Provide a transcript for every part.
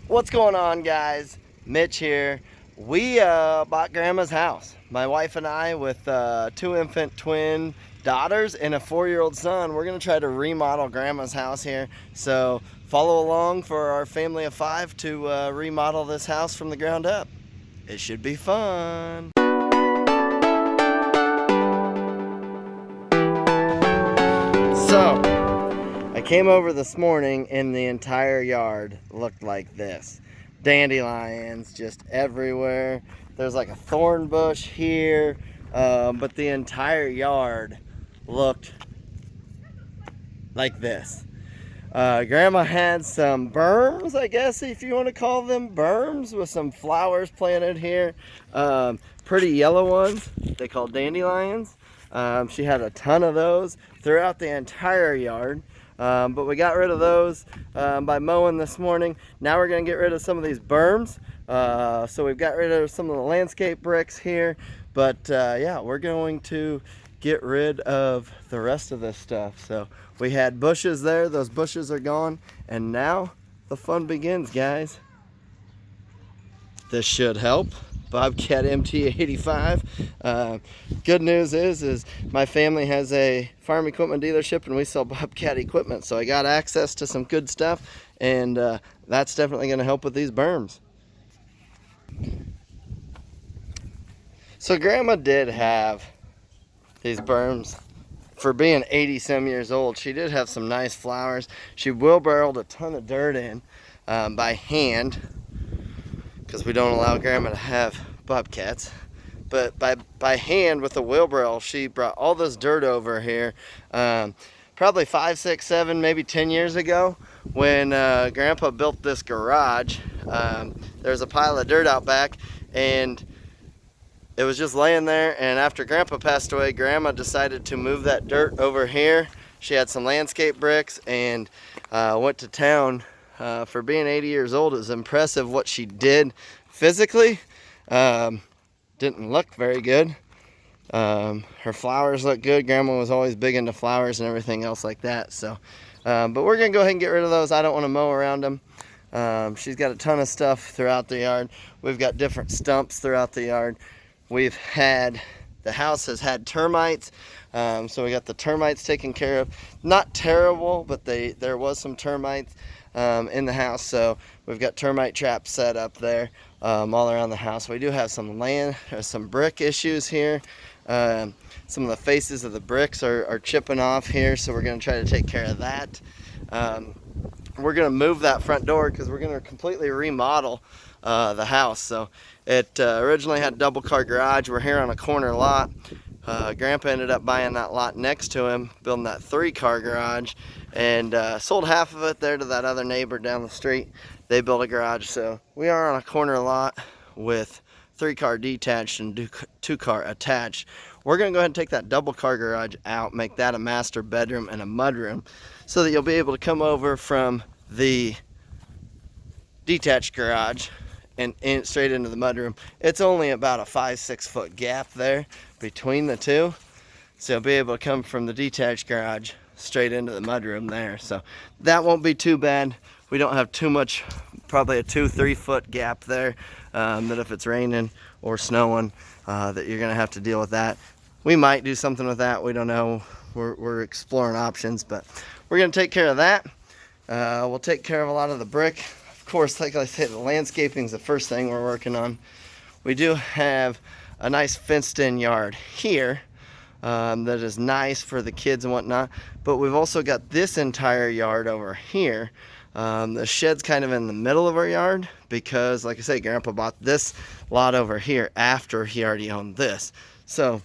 What's going on, guys? Mitch here. We bought Grandma's house. My wife and I, with two infant twin daughters and a 4-year-old son, we're gonna try to remodel Grandma's house here. So follow along for our family of 5 to remodel this house from the ground up. It should be fun. So I came over this morning and the entire yard looked like this. Dandelions just everywhere. There's like a thorn bush here, but the entire yard looked like this. Grandma had some berms, I guess if you want to call them berms, with some flowers planted here. Pretty yellow ones, they call dandelions. She had a ton of those throughout the entire yard. But we got rid of those by mowing this morning. Now we're going to get rid of some of these berms. So we've got rid of some of the landscape bricks here. But yeah, we're going to get rid of the rest of this stuff. So we had bushes there. Those bushes are gone. And now the fun begins, guys. This should help. Bobcat MT85. Good news is my family has a farm equipment dealership and we sell Bobcat equipment, so I got access to some good stuff, and that's definitely going to help with these berms. So Grandma did have these berms. For being 80 some years old, she did have some nice flowers. She wheelbarrowed a ton of dirt in by hand, because we don't allow Grandma to have bobcats. But by hand with a wheelbarrow, she brought all this dirt over here. Probably 5, 6, 7, maybe 10 years ago, when Grandpa built this garage. There's a pile of dirt out back, and it was just laying there. And after Grandpa passed away, Grandma decided to move that dirt over here. She had some landscape bricks and went to town. For being 80 years old, it was impressive what she did physically. Didn't look very good. Her flowers look good. Grandma was always big into flowers and everything else like that. So, but we're gonna go ahead and get rid of those. I don't want to mow around them. She's got a ton of stuff throughout the yard. We've got different stumps throughout the yard. The house has had termites. So we got the termites taken care of. Not terrible, but there was some termites in the house, so we've got termite traps set up there all around the house. We do have some brick issues here. Some of the faces of the bricks are chipping off here, so we're going to try to take care of that. We're going to move that front door because we're going to completely remodel the house. So it originally had a double car garage. We're here on a corner lot. Grandpa ended up buying that lot next to him, building that 3-car garage, and sold half of it there to that other neighbor down the street. They built a garage, so we are on a corner lot with 3-car detached and 2-car attached. We're going to go ahead and take that double car garage out, make that a master bedroom and a mudroom, so that you'll be able to come over from the detached garage and straight into the mudroom. It's only about a 5-6 foot gap there between the two, so you'll be able to come from the detached garage straight into the mudroom there. So that won't be too bad. We don't have too much, probably a 2-3 foot gap there, that if it's raining or snowing, that you're gonna have to deal with that. We might do something with that, we don't know. We're exploring options, but we're gonna take care of that. We'll take care of a lot of the brick. Of course, like I said, the landscaping is the first thing we're working on. We do have a nice fenced in yard here that is nice for the kids and whatnot, but we've also got this entire yard over here. The shed's kind of in the middle of our yard because, like I say, Grandpa bought this lot over here after he already owned this. So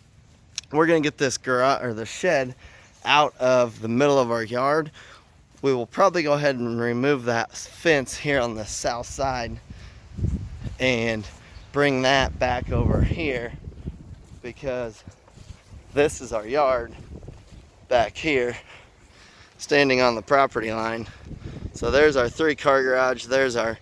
we're gonna get this garage, or the shed, out of the middle of our yard. We will probably go ahead and remove that fence here on the south side and bring that back over here, because this is our yard back here, standing on the property line. So there's our 3-car garage, there's our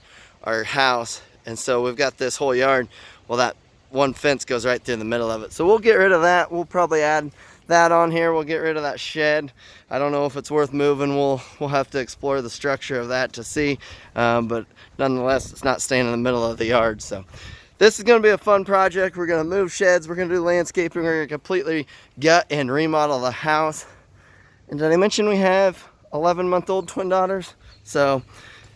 house, and so we've got this whole yard. Well, that one fence goes right through the middle of it. So we'll get rid of that. We'll probably add that on here. We'll get rid of that shed. I don't know if it's worth moving. We'll have to explore the structure of that to see. But nonetheless, it's not staying in the middle of the yard. So this is going to be a fun project. We're going to move sheds. We're going to do landscaping. We're going to completely gut and remodel the house. And did I mention we have 11-month-old twin daughters? So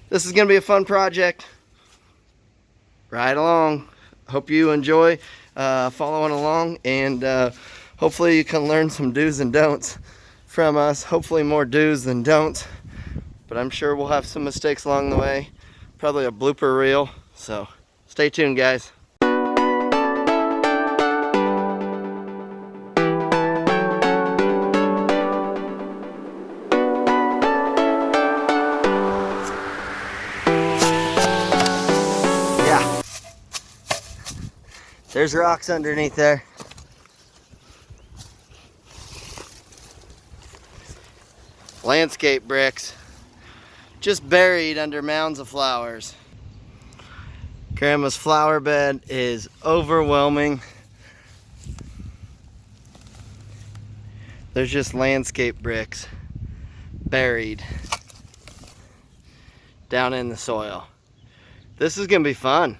this is going to be a fun project. Ride along. Hope you enjoy following along, and hopefully you can learn some do's and don'ts from us. Hopefully more do's than don'ts, but I'm sure we'll have some mistakes along the way. Probably a blooper reel, so stay tuned, guys. Yeah, there's rocks underneath there. Landscape bricks, just buried under mounds of flowers. Grandma's flower bed is overwhelming. There's just landscape bricks buried down in the soil. This is gonna be fun.